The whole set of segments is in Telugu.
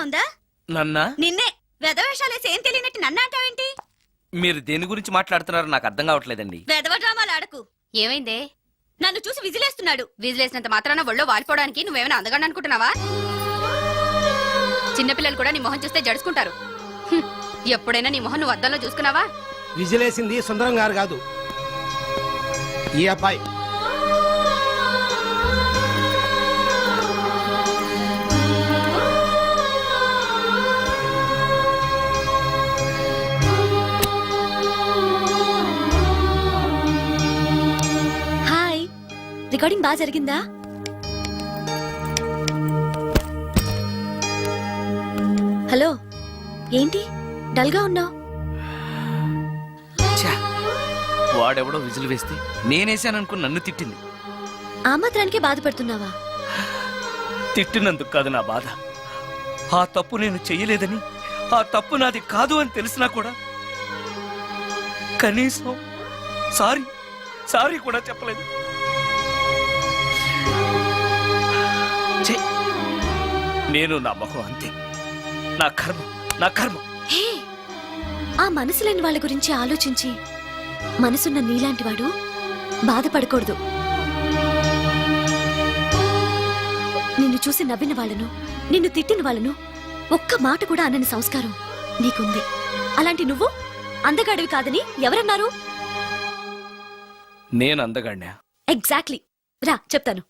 ఉందా? నన్నా? నిన్నే. వెధవేషాలేసి ఏం తెలియనట్టు నన్ను అంటావేంటి? మీరు దేని గురించి మాట్లాడుతున్నారో నాకు అర్థం కావట్లేదండి. వెధవ డ్రామాలు ఆడకు. ఏమైందే? నన్ను చూసి విజిలేస్తున్నాడు. విజిలేసినంత మాత్రాన ఒళ్ళో వాలిపోవడానికి నువ్వేమైనా అందగాడు అనుకుంటున్నావా? చిన్నపిల్లలు కూడా నీ మొహం చూస్తే జడుచుకుంటారు. ఎప్పుడైనా నీ మొహం నువ్వు అద్దంలో చూసుకున్నావా? విజిలేసింది సుందరం గారు కాదు, ఈ అబ్బాయి. హాయ్, రికార్డింగ్ బాగా జరిగిందా? హలో, ఏంటి డల్గా ఉన్నావు? వాడెవడో విజిల్ వేస్తే నేనేసాననుకుని నన్ను తిట్టింది. ఆ మాత్రానికే బాధపడుతున్నావా? తిట్టినందుకు కాదు నా బాధ. ఆ తప్పు నేను చెయ్యలేదని, ఆ తప్పు నాది కాదు అని తెలిసినా కూడా కనీసం సారీ సారీ కూడా చెప్పలేదు. ఛీ! నేను నా మొహం అంతే. నా కర్మ, నా కర్మ. హే, ఆ మనసు లేని వాళ్ళ గురించి ఆలోచించి మనసున్న నీలాంటి వాడు బాధపడకూడదు. నిన్ను చూసి నవ్విన వాళ్ళను, నిన్ను తిట్టిన వాళ్ళను ఒక్క మాట కూడా అనని సంస్కారం నీకుంది. అలాంటి నువ్వు అందగాడివి కాదని ఎవరన్నారు? నేను అందగాడినా? ఎగ్జాక్ట్లీ. రా చెప్తాను.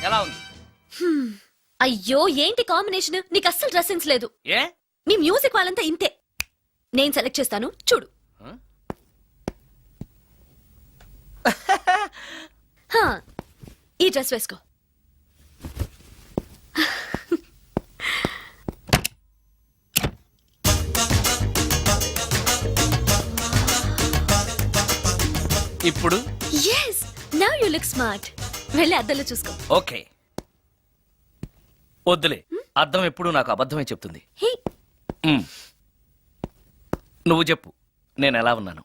ఎలా ఉంది? అయ్యో, ఏంటి కాంబినేషన్? నీకు అస్సలు డ్రెస్ సెన్స్ లేదు. ఏ? మీ మ్యూజిక్ వాళ్ళంతా ఇంతే. నేను సెలెక్ట్ చేస్తాను, చూడు. హా, ఈ డ్రెస్ వేసుకో. ఇప్పుడు yes, now you look smart. వెళ్ళి అద్దంలో చూసుకో. ఓకే. వద్దులే, అద్దం ఎప్పుడు నాకు అబద్ధమే చెప్తుంది. హే, నువ్వు చెప్పు, నేను ఎలా ఉన్నాను?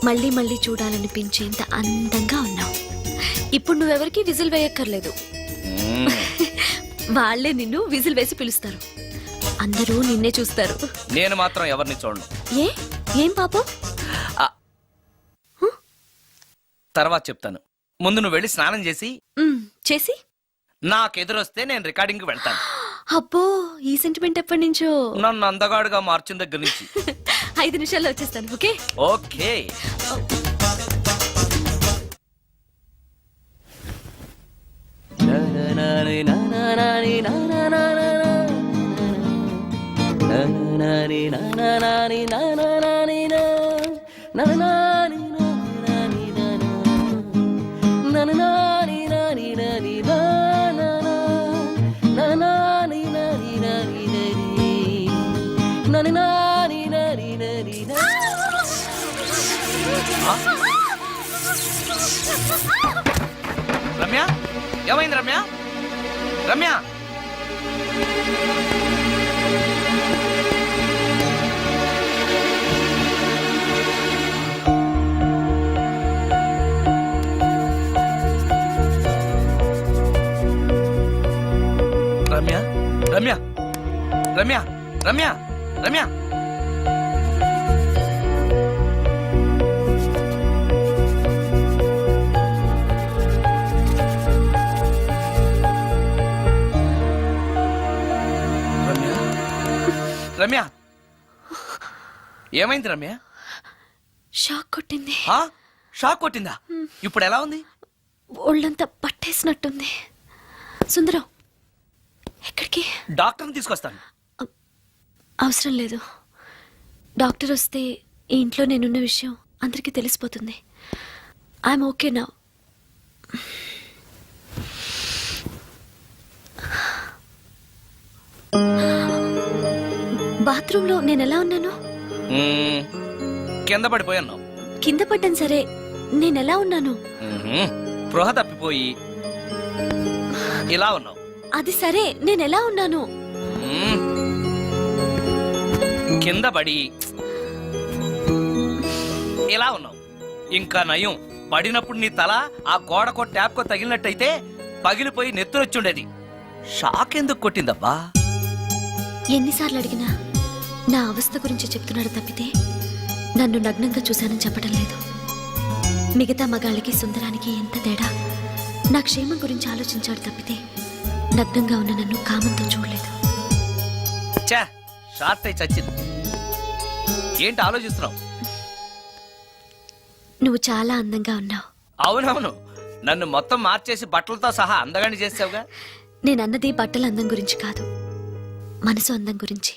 మళ్ళీ మళ్ళీ చూడాలనిపించేంత అందంగా ఉన్నావు. ఇప్పుడు నువ్వెవరికి విజిల్ వేయక్కర్లేదు. వాళ్లే నిన్ను విజిల్ వేసి పిలుస్తారు. అందరూ నిన్నే చూస్తారు. నేను మాత్రం ఎవరిని చూడను. ఏం పాపం? తర్వాత చెప్తాను. ముందు నువ్వు వెళ్ళి స్నానం చేసి చేసి నాకెదురొస్తే నేను రికార్డింగ్కి వెళ్తాను. అబ్బో, ఈ సెంటిమెంట్ ఎప్పటి నుంచో? నన్ను అందగాడుగా మార్చిన దగ్గర నుంచి. 5 నిమిషాల్లో వచ్చేస్తాను. Okay okay. రమ్య, ఏమైంది రమ్య? రమ్య, రమ్య, రమ్య, రమ్య, రమ్య, రమ్య. రమ్య, ఏమైంది రమ్య? షాక్ కొట్టింది. షాక్ కొట్టిందా? ఇప్పుడు ఎలా ఉంది? ఒళ్ళంతా పట్టేసినట్టుంది. సుందరం, ఎక్కడికి? డాక్టర్ని తీసుకొస్తాను. అవసరం లేదు. డాక్టర్ వస్తే ఈ ఇంట్లో నేనున్న విషయం అందరికీ తెలిసిపోతుంది. I'm okay now. బాత్రూంలో నేను ఎలా ఉన్నాను? మ్మ్, కింద పడిపోయి ఉన్నావు. కింద పడ్డాను సరే, నేను ఎలా ఉన్నాను? స్పృహ తప్పిపోయి ఇలా ఉన్నావు. అది సరే, నేను ఎలా ఉన్నాను? మ్మ్. కింద పడి ఇలా ఉన్నావు. ఇంకా నయం, పడినప్పుడు నీ తల ఆ గోడకో ట్యాప్కో తగిలినట్టయితే పగిలిపోయి నెత్తురొచ్చుండేది. షాక్ ఎందుకు కొట్టిందబ్బా? ఎన్నిసార్లు అడిగినా నా అవస్థ గురించి చెప్తున్నాడు తప్పితే నన్ను నగ్నంగా చూశానని చెప్పడం లేదు. మిగతా మగాళ్ళకి సుందరానికి ఎంత తేడా. నా క్షేమం గురించి ఆలోచించాడు తప్పితే నగ్నంగా ఉన్న నన్ను కామంతో చూడలేదు. చా, షార్ట్ అయి చచ్చింది. ఏంటి ఆలోచిస్తున్నావు? నువ్వు చాలా అందంగా ఉన్నావు. అవునవును, నన్ను మొత్తం మార్చేసి బట్టలతో సహా అందగాని చేసావుగా. నేనన్నది బట్టల అందం గురించి కాదు, మనసు అందం గురించి.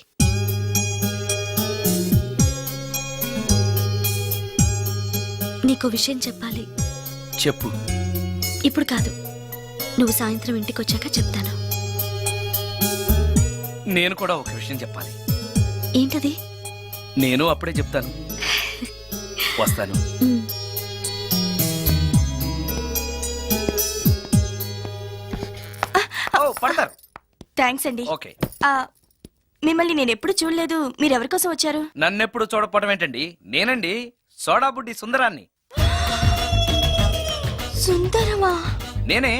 నీకో విషయం చెప్పాలి. చెప్పు. ఇప్పుడు కాదు, నువ్వు సాయంత్రం ఇంటికి వచ్చాక చెప్తాను. నేను కూడా ఒక విషయం చెప్పాలి. ఏంటది? నేను అప్పుడే చెప్తాను. వస్తాను. ఉమ్. ఓ, పడతారు. థ్యాంక్స్ అండి. ఓకే. మిమ్మల్ని నేను ఎప్పుడు చూడలేదు. మీరెవరి కోసం వచ్చారు? నన్నెప్పుడు చూడకపోవడం ఏంటండి? నేనండి, సోడా బుడ్డి సుందరాన్ని. సుందరమా? నేనే.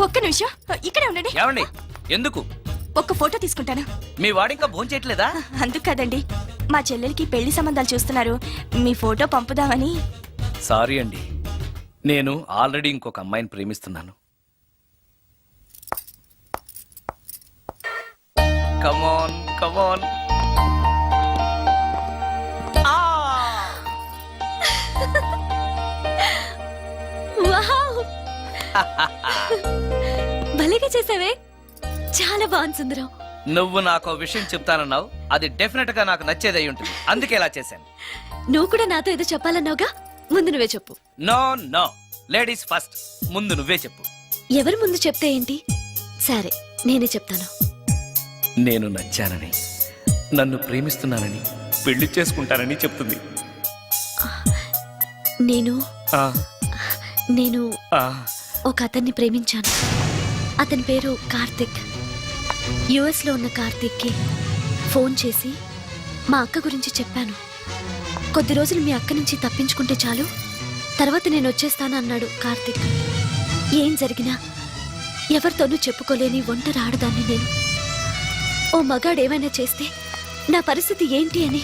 ఒక్క నిమిషం ఇక్కడే ఉండండి. ఏమండి? ఎందుకు? ఒక్క ఫోటో తీసుకుంటాను. మీ వాడింకా భోంచేయట్లేదా? అందుకు కదండి, మా చెల్లెలకి పెళ్లి సంబంధాలు చూస్తున్నారు. మీ ఫోటో పంపుదామని. సారీ అండి, నేను ఆల్రెడీ ఇంకొక అమ్మాయిని ప్రేమిస్తున్నాను. కమాన్ కమాన్. వావ్! భలేగా చేసావే, చాలా బాగుంది సుందరం. నువ్వు నాకు విషయం చెప్తానన్నావు, అది డెఫినెట్ గా నాకు నచ్చేదై ఉంటుంది. అందుకే ఇలా చేశాను. నువ్వు కూడా నాతో ఏదో చెప్పాలన్నావుగా, ముందు నువ్వే చెప్పు. No no, ladies first. ముందు నువ్వే చెప్పు. ఎవరి ముందు చెప్తే ఏంటి? సరే, నేనే చెప్తాను. నేను నచ్చానని, నన్ను ప్రేమిస్తున్నానని, పెళ్లి చేసుకుంటానని చెప్తుంది. నేను ఆ, నేను ఆ, ఒక అతన్ని ప్రేమించాను. అతని పేరు కార్తిక్. యుఎస్ లో ఉన్న కార్తిక్కి ఫోన్ చేసి మా అక్క గురించి చెప్పాను. కొద్ది రోజులు మీ అక్క నుంచి తప్పించుకుంటే చాలు, తర్వాత నేను వచ్చేస్తాను అన్నాడు కార్తిక్. ఏం జరిగినా ఎవరితోనూ చెప్పుకోలేని ఒంటరి ఆడదాన్ని నేను. ఓ మగాడు ఏమైనా చేస్తే నా పరిస్థితి ఏంటి అని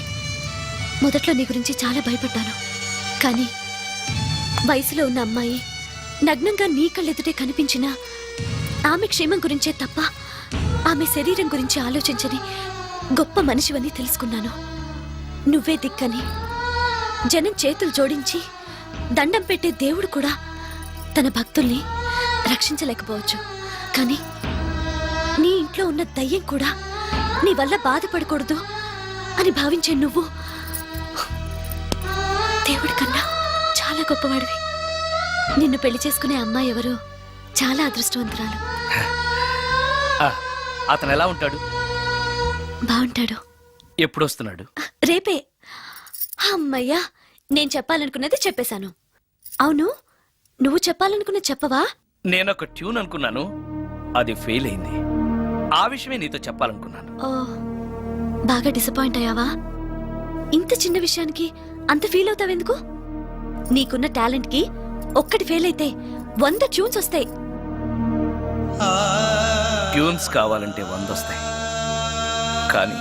మొదట్లో నీ గురించి చాలా భయపడ్డాను. కానీ వయసులో ఉన్న అమ్మాయి నగ్నంగా నీ కళ్ళెదుటే కనిపించినా ఆమె క్షేమం గురించే తప్ప ఆమె శరీరం గురించి ఆలోచించని గొప్ప మనిషివని తెలుసుకున్నాను. నువ్వే దిక్కని, జనం చేతులు జోడించి దండం పెట్టే దేవుడు కూడా తన భక్తుల్ని రక్షించలేకపోవచ్చు. కానీ నీ ఇంట్లో ఉన్న దయ్యం కూడా నీ వల్ల బాధపడకూడదు అని భావించే నువ్వు దేవుడి కన్నా చాలా గొప్పవాడివి. నిన్ను పెళ్లి చేసుకునే అమ్మాయి ఎవరో చాలా అదృష్టవంతురాలు. ఆ, అతను ఎలా ఉంటాడు? బాగుంటాడు. ఎప్పుడు వస్తున్నాడు? రేపే. అమ్మయ్యా, నేను చెప్పాలనుకున్నది చెప్పేశాను. అవును, నువ్వు చెప్పాలనుకున్నది చెప్పవా? నేనొక ట్యూన్ అనుకున్నాను, అది ఫెయిల్ అయింది. ఆ విషయమే నీతో చెప్పాలనుకున్నాను. ఓ, బాగా డిసప్పాయింట్ అయ్యావా? ఇంత చిన్న విషయానికి అంత ఫీల్ అవుతావెందుకు? నీకున్న టాలెంట్ కి ఒక్కటి ఫెయిల్ అయితే 100 ట్యూన్స్ వస్తాయి. ట్యూన్స్ కావాలంటే 100 వస్తాయి, కానీ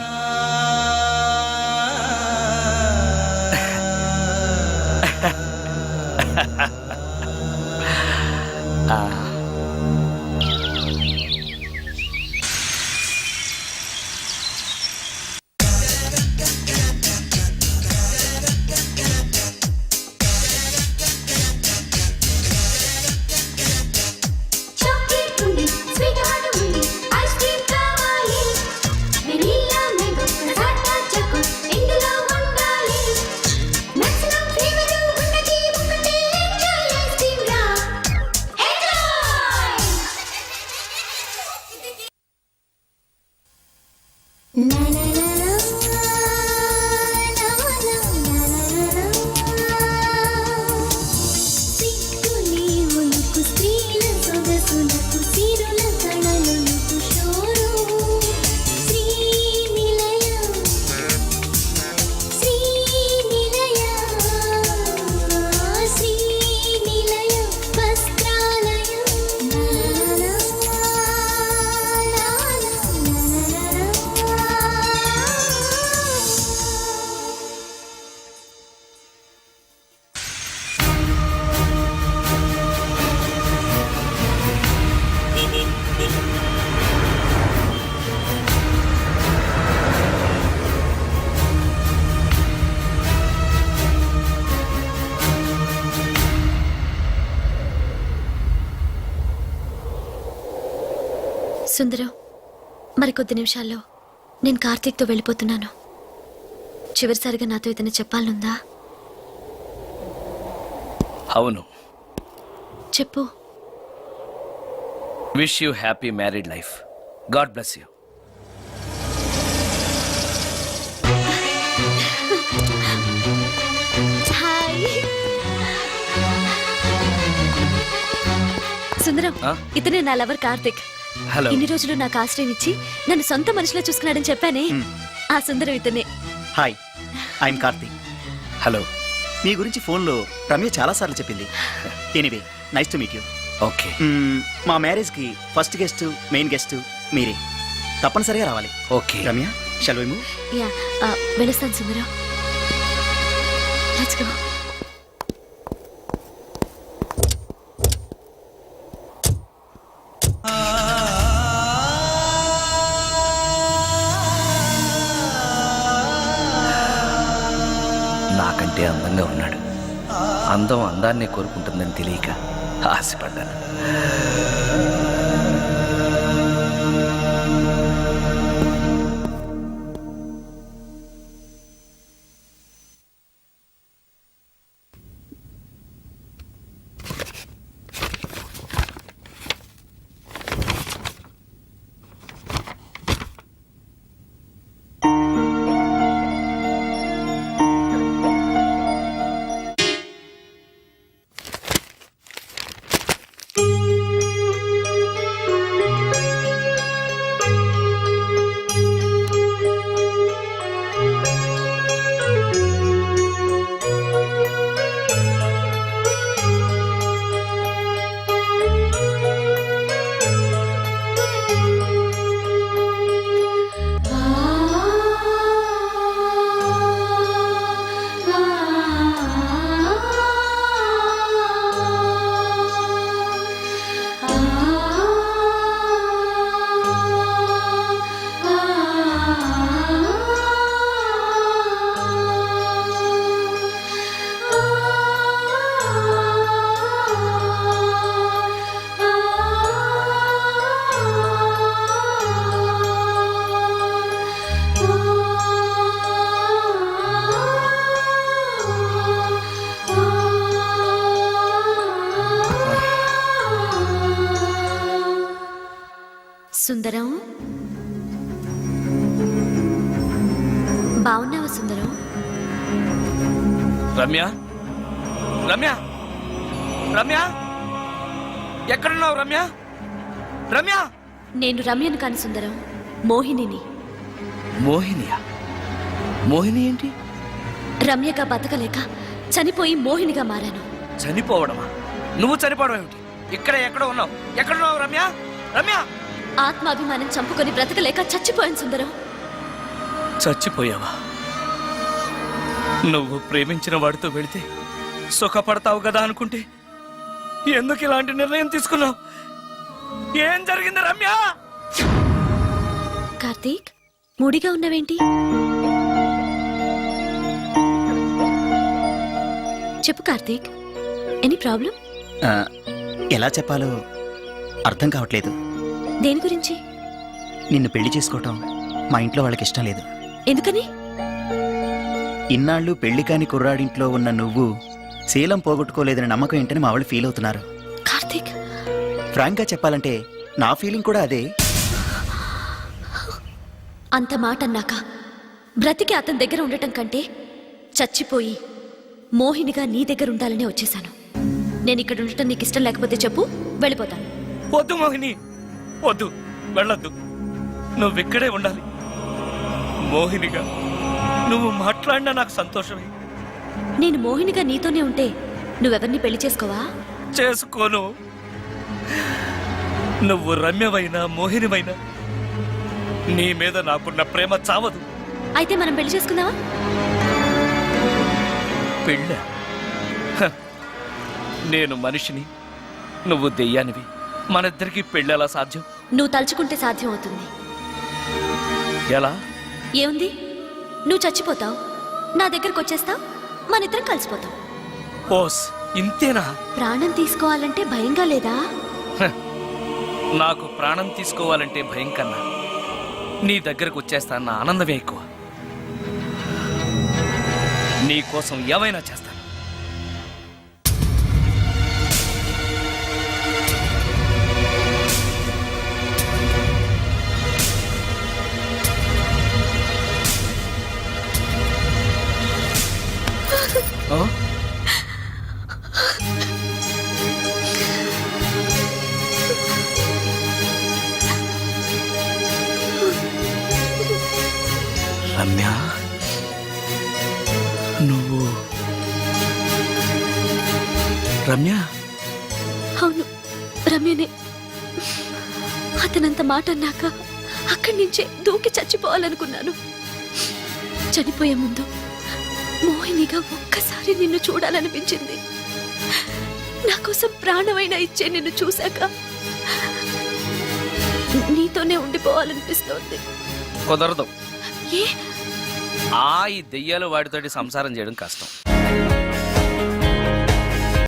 చాక్లెట్ ఉంది, స్వీట్ హార్ట్ ఉంది, ఐస్ క్రీమ్ కావాలి, వెనిల్లా సుందరం, మరికొద్ది నిమిషాల్లో నేను కార్తీక్తో వెళ్ళిపోతున్నాను. చివరిసారిగా నాతో ఏదైనా చెప్పాలనుందా? అవును. చెప్పు. Wish you happy married life. God bless you. Hi Sundaram, ఆ? ఇతనే నా లవర్ కార్తిక్. హలో. ఇన్ని రోజులు నాకు ఆశ్రయం ఇచ్చి నన్ను సొంత మనిషిలో చూసుకున్నాడని చెప్పానే, ఆ సుందరం ఇతనే. Hi, I'm Karthik. హలో. మీ గురించి ఫోన్లో రమ్య చాలాసార్లు చెప్పింది. Anyway, nice to meet you. Okay. మా మ్యారేజ్కి ఫస్ట్ గెస్ట్, మెయిన్ గెస్ట్ మీరే. తప్పనిసరిగా రావాలి. Okay. Ramya, shall we move? Ya, వెళ్ళొస్తాను సుందరం. Let's go. నాకంటే అందంగా ఉన్నాడు. అందం అందాన్నే కోరుకుంటుందని తెలియక ఆశపడ్డాను. సుందరం, బాగున్నావా సుందరం? రమ్య, రమ్య, రమ్య, ఎక్కడున్నావు రమ్య? రమ్య. నేను రమ్యను కాని సుందరం, మోహినిని. మోహినియా? మోహిని ఏంటి? రమ్యగా బతకలేక చనిపోయి మోహినిగా మారాను. చనిపోవడమా? నువ్వు చనిపోవడం ఏమిటి? ఇక్కడ ఎక్కడ ఉన్నావు? ఎక్కడున్నావు రమ్య? రమ్య. ఆత్మాభిమానం చంపుకొని బ్రతకలేక చచ్చిపోయాను సుందరం. చచ్చిపోయావా? నువ్వు ప్రేమించిన వాడితో వెళితే సుఖపడతావు కదా అనుకుంటే ఎందుకు ఇలాంటి నిర్ణయం తీసుకున్నావు? ఏం జరిగింది రమ్య? కార్తీక్, మూడిగా ఉన్నావేంటి? చెప్పు కార్తీక్, ఎనీ ప్రాబ్లం? ఎలా చెప్పాలో అర్థం కావట్లేదు. దేని గురించి? నిన్ను పెళ్లి చేసుకోవటం మా ఇంట్లో వాళ్ళకి ఇష్టం లేదు. ఎందుకని? ఇన్నాళ్ళు పెళ్లి కాని కుర్రాడింట్లో ఉన్న నువ్వు శీలం పోగొట్టుకోలేదని నమ్మకం ఏంటని మా వాళ్ళు ఫీల్ అవుతున్నారు. కార్తీక్, ఫ్రాంక్గా చెప్పాలంటే నా ఫీలింగ్ కూడా అదే. అంత మాట అన్నాక బ్రతికి అతని దగ్గర ఉండటం కంటే చచ్చిపోయి మోహినిగా నీ దగ్గర ఉండాలనే వచ్చేసాను. నేను ఇక్కడ ఉండటం నీకు ఇష్టం లేకపోతే చెప్పు, వెళ్ళిపోతాను. వద్దు మోహిని, వద్దు, వెళ్ళొద్దు. నువ్విక్కడే ఉండాలి. మోహినిగా నువ్వు మాట్లాడినా నాకు సంతోషమే. నేను మోహినిగా నీతోనే ఉంటే నువ్వెవరిని పెళ్లి చేసుకోవా? చేసుకోను. నువ్వు రమ్యవైనా మోహినివైనా నీ మీద నాకున్న ప్రేమ చావదు. అయితే మనం పెళ్లి చేసుకుందావా? పెళ్ళ? నేను మనిషిని, నువ్వు దెయ్యానివి. మనిద్దరికి పెళ్ళెలా సాధ్యం? నువ్వు తలుచుకుంటే సాధ్యం అవుతుంది. ఎలా? ఏముంది, నువ్వు చచ్చిపోతావు, నా దగ్గరకు వచ్చేస్తావు, మనిద్దరం కలిసిపోతాం. ఓస్, ఇంతేనా? ప్రాణం తీసుకోవాలంటే భయంగా లేదా? నాకు ప్రాణం తీసుకోవాలంటే భయం కన్నా నీ దగ్గరకు వచ్చేస్తాన్న ఆనందమే ఎక్కువ. నీ కోసం ఏమైనా చేస్తాను. ఆ? రమ్య, నువ్వు రమ్య? అవును, రమ్యనే. అతనంత మాట అన్నాక అక్కడి నుంచే దూకి చచ్చిపోవాలనుకున్నాను. చనిపోయే ముందు మోహినిగా ఒక్కసారి నిన్ను చూడాలనిపించింది. నా కోసం ప్రాణమైనా ఇచ్చే నిన్ను చూశాక నీతోనే ఉండిపోవాలనిపిస్తోంది. కుదరదు. ఏ? ఈ దెయ్యాలు వాడితోటి సంసారం చేయడం కష్టం.